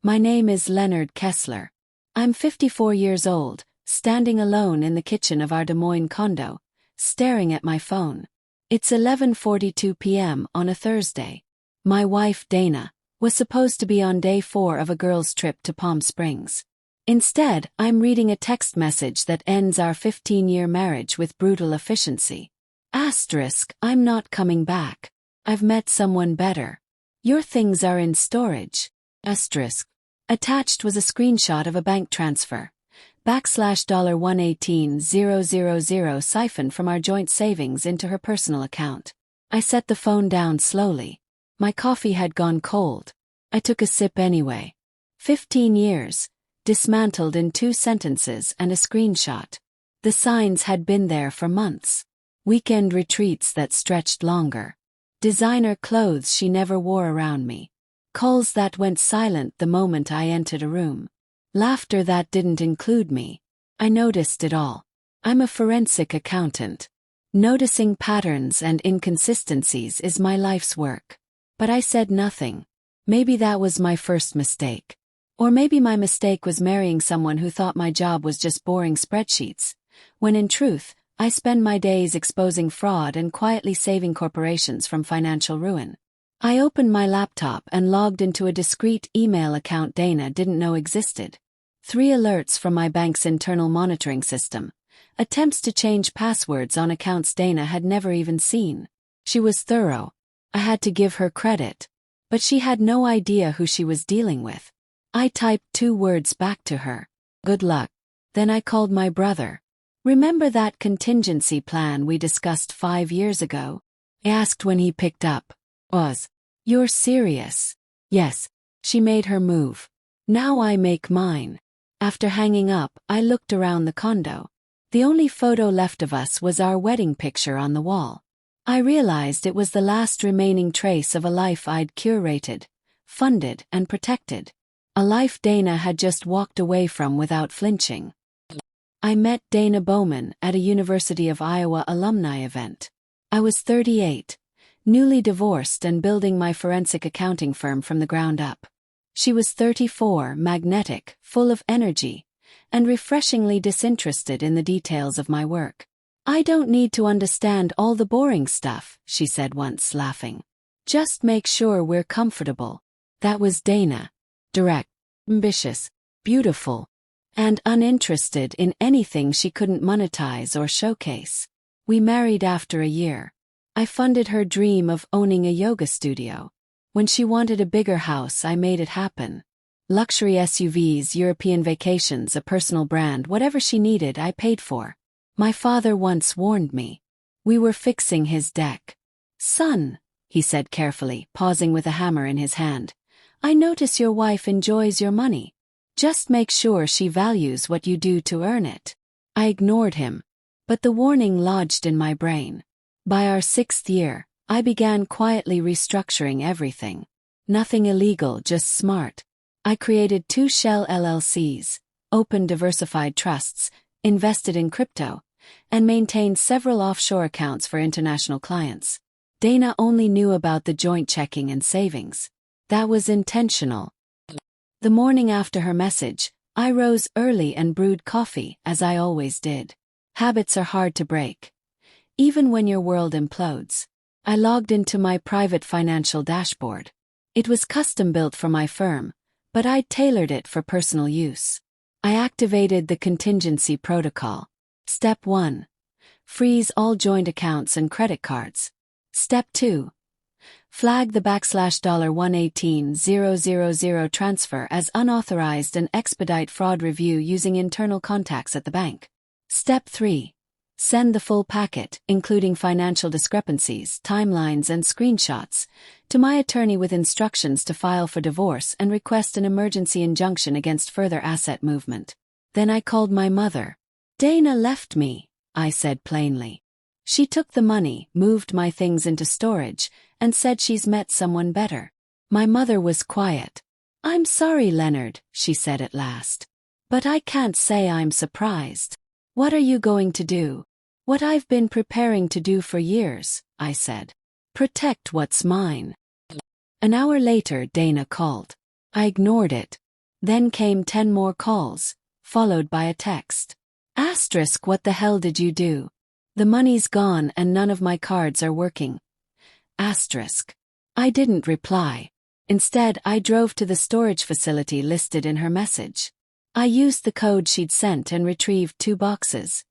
My name is Leonard Kessler. I'm 54 years old, standing alone in the kitchen of our Des Moines condo, staring at my phone. It's 11:42 p.m. on a Thursday. My wife, Dana, was supposed to be on day 4 of a girls' trip to Palm Springs. Instead, I'm reading a text message that ends our 15-year marriage with brutal efficiency. I'm not coming back. I've met someone better. Your things are in storage. Attached was a screenshot of a bank transfer. $118,000 siphoned from our joint savings into her personal account. I set the phone down slowly. My coffee had gone cold. I took a sip anyway. 15 years, dismantled in 2 sentences and a screenshot. The signs had been there for months. Weekend retreats that stretched longer. Designer clothes she never wore around me. Calls that went silent the moment I entered a room. Laughter that didn't include me. I noticed it all. I'm a forensic accountant. Noticing patterns and inconsistencies is my life's work. But I said nothing. Maybe that was my first mistake. Or maybe my mistake was marrying someone who thought my job was just boring spreadsheets, when in truth, I spend my days exposing fraud and quietly saving corporations from financial ruin. I opened my laptop and logged into a discreet email account Dana didn't know existed. 3 alerts from my bank's internal monitoring system. Attempts to change passwords on accounts Dana had never even seen. She was thorough. I had to give her credit. But she had no idea who she was dealing with. I typed 2 words back to her. Good luck. Then I called my brother. Remember that contingency plan we discussed 5 years ago? I asked when he picked up. You're serious? Yes. She made her move. Now I make mine. After hanging up, I looked around the condo. The only photo left of us was our wedding picture on the wall. I realized it was the last remaining trace of a life I'd curated, funded, and protected. A life Dana had just walked away from without flinching. I met Dana Bowman at a University of Iowa alumni event. I was 38, newly divorced and building my forensic accounting firm from the ground up. She was 34, magnetic, full of energy, and refreshingly disinterested in the details of my work. I don't need to understand all the boring stuff, she said once, laughing. Just make sure we're comfortable. That was Dana. Direct, ambitious, beautiful, and uninterested in anything she couldn't monetize or showcase. We married after a year. I funded her dream of owning a yoga studio. When she wanted a bigger house, I made it happen. Luxury SUVs, European vacations, a personal brand, whatever she needed, I paid for. My father once warned me. We were fixing his deck. Son, he said carefully, pausing with a hammer in his hand, I notice your wife enjoys your money. Just make sure she values what you do to earn it. I ignored him, but the warning lodged in my brain. By our 6th year, I began quietly restructuring everything. Nothing illegal, just smart. I created 2 shell LLCs, opened diversified trusts, invested in crypto, and maintained several offshore accounts for international clients. Dana only knew about the joint checking and savings. That was intentional. The morning after her message, I rose early and brewed coffee, as I always did. Habits are hard to break. Even when your world implodes. I logged into my private financial dashboard. It was custom-built for my firm, but I'd tailored it for personal use. I activated the contingency protocol. Step 1. Freeze all joint accounts and credit cards. Step 2. Flag the $118,000 transfer as unauthorized and expedite fraud review using internal contacts at the bank. Step 3. Send the full packet, including financial discrepancies, timelines, and screenshots, to my attorney with instructions to file for divorce and request an emergency injunction against further asset movement. Then I called my mother. Dana left me, I said plainly. She took the money, moved my things into storage, and said she's met someone better. My mother was quiet. I'm sorry, Leonard, she said at last. But I can't say I'm surprised. What are you going to do? What I've been preparing to do for years, I said. Protect what's mine. An hour later, Dana called. I ignored it. Then came 10 more calls, followed by a text. Asterisk, what the hell did you do? The money's gone and none of my cards are working. Asterisk. I didn't reply. Instead, I drove to the storage facility listed in her message. I used the code she'd sent and retrieved 2 boxes.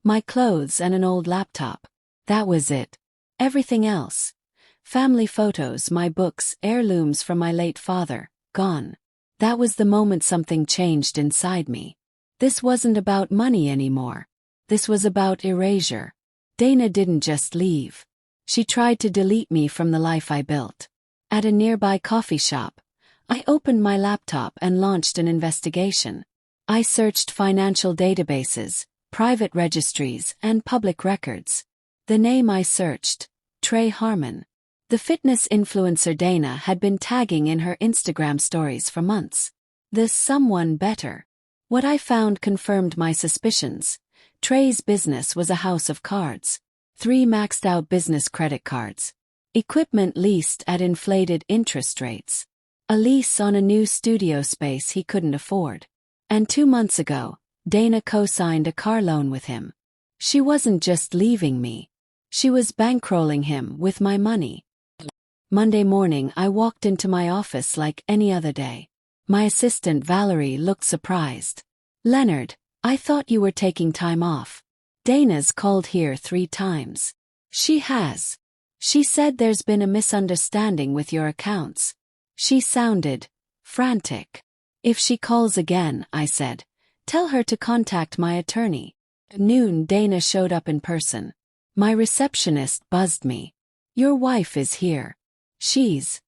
My clothes and an old laptop. That was it. Everything else. Family photos, my books, heirlooms from my late father, gone. That was the moment something changed inside me. This wasn't about money anymore. This was about erasure. Dana didn't just leave. She tried to delete me from the life I built. At a nearby coffee shop, I opened my laptop and launched an investigation. I searched financial databases, private registries, and public records. The name I searched, Trey Harmon. The fitness influencer Dana had been tagging in her Instagram stories for months. The someone better. What I found confirmed my suspicions. Trey's business was a house of cards. 3 maxed-out business credit cards. Equipment leased at inflated interest rates. A lease on a new studio space he couldn't afford. And 2 months ago, Dana co-signed a car loan with him. She wasn't just leaving me. She was bankrolling him with my money. Monday morning I walked into my office like any other day. My assistant Valerie looked surprised. Leonard, I thought you were taking time off. Dana's called here 3 times. She has. She said there's been a misunderstanding with your accounts. She sounded frantic. If she calls again, I said, tell her to contact my attorney. At noon Dana showed up in person. My receptionist buzzed me. Your wife is here. She's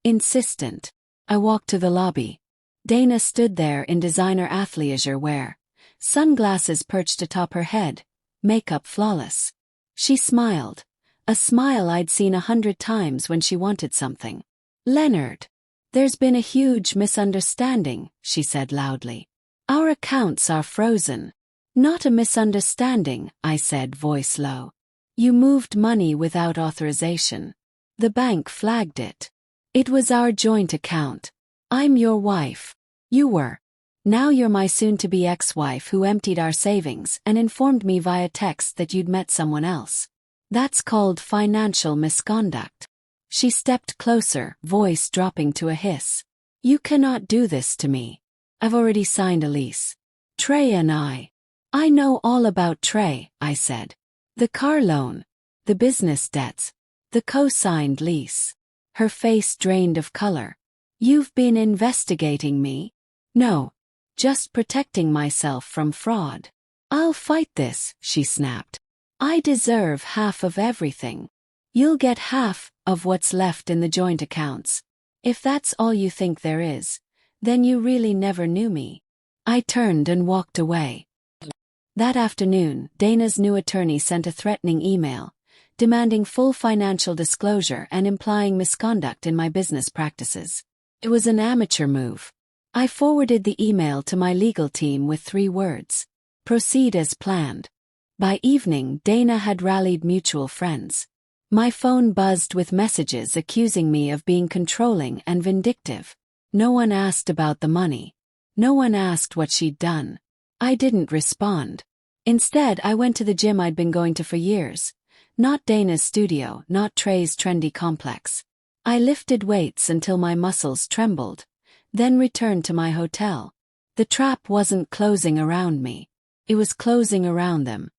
insistent. I walked to the lobby. Dana stood there in designer athleisure wear, sunglasses perched atop her head, makeup flawless. She smiled, a smile I'd seen 100 times when she wanted something. Leonard, there's been a huge misunderstanding, she said loudly. Our accounts are frozen. Not a misunderstanding, I said, voice low. You moved money without authorization. The bank flagged it. It was our joint account. I'm your wife. You were. Now you're my soon-to-be ex-wife who emptied our savings and informed me via text that you'd met someone else. That's called financial misconduct. She stepped closer, voice dropping to a hiss. You cannot do this to me. I've already signed a lease. Trey and I know all about Trey, I said. The car loan, the business debts, the co-signed lease. Her face drained of color. You've been investigating me? No. Just protecting myself from fraud. I'll fight this, she snapped. I deserve half of everything. You'll get half of what's left in the joint accounts. If that's all you think there is, then you really never knew me. I turned and walked away. That afternoon, Dana's new attorney sent a threatening email, demanding full financial disclosure and implying misconduct in my business practices. It was an amateur move. I forwarded the email to my legal team with 3 words. Proceed as planned. By evening, Dana had rallied mutual friends. My phone buzzed with messages accusing me of being controlling and vindictive. No one asked about the money. No one asked what she'd done. I didn't respond. Instead, I went to the gym I'd been going to for years. Not Dana's studio, not Trey's trendy complex. I lifted weights until my muscles trembled, then returned to my hotel. The trap wasn't closing around me. It was closing around them.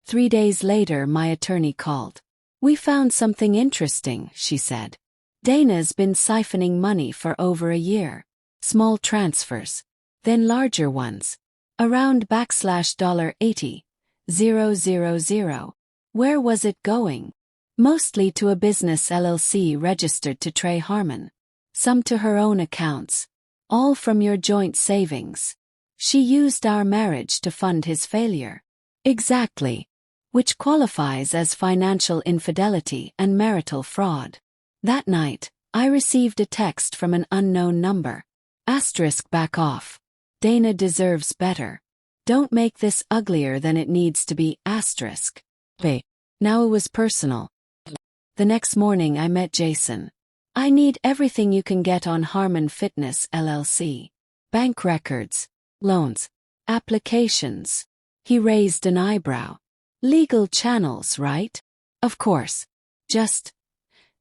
3 days later, my attorney called. We found something interesting, she said. Dana's been siphoning money for over a year. Small transfers, then larger ones. Around $80,000. Where was it going? Mostly to a business LLC registered to Trey Harmon. Some to her own accounts. All from your joint savings. She used our marriage to fund his failure. Exactly. Which qualifies as financial infidelity and marital fraud. That night, I received a text from an unknown number. Asterisk, back off. Dana deserves better. Don't make this uglier than it needs to be. Asterisk. Now it was personal. The next morning I met Jason. I need everything you can get on Harmon Fitness LLC. Bank records, loans, applications. He raised an eyebrow. Legal channels, right? Of course. Just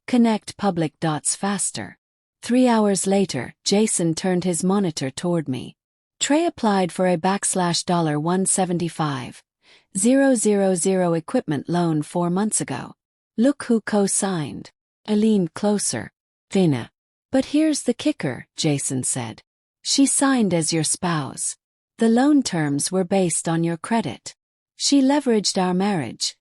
connect public dots faster. 3 hours later, Jason turned his monitor toward me. Trey applied for a $175,000 equipment loan 4 months ago. Look who co-signed. I leaned closer. Dana. But here's the kicker, Jason said. She signed as your spouse. The loan terms were based on your credit. She leveraged our marriage,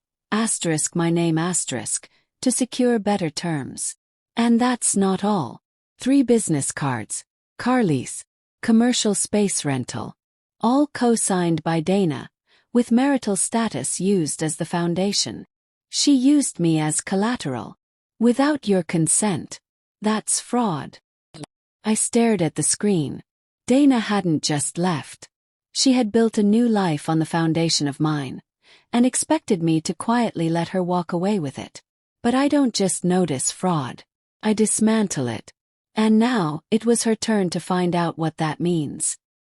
my name, to secure better terms. And that's not all. 3 business cards, car lease, commercial space rental, all co-signed by Dana, with marital status used as the foundation. She used me as collateral. Without your consent. That's fraud. I stared at the screen. Dana hadn't just left. She had built a new life on the foundation of mine, and expected me to quietly let her walk away with it. But I don't just notice fraud. I dismantle it. And now, it was her turn to find out what that means.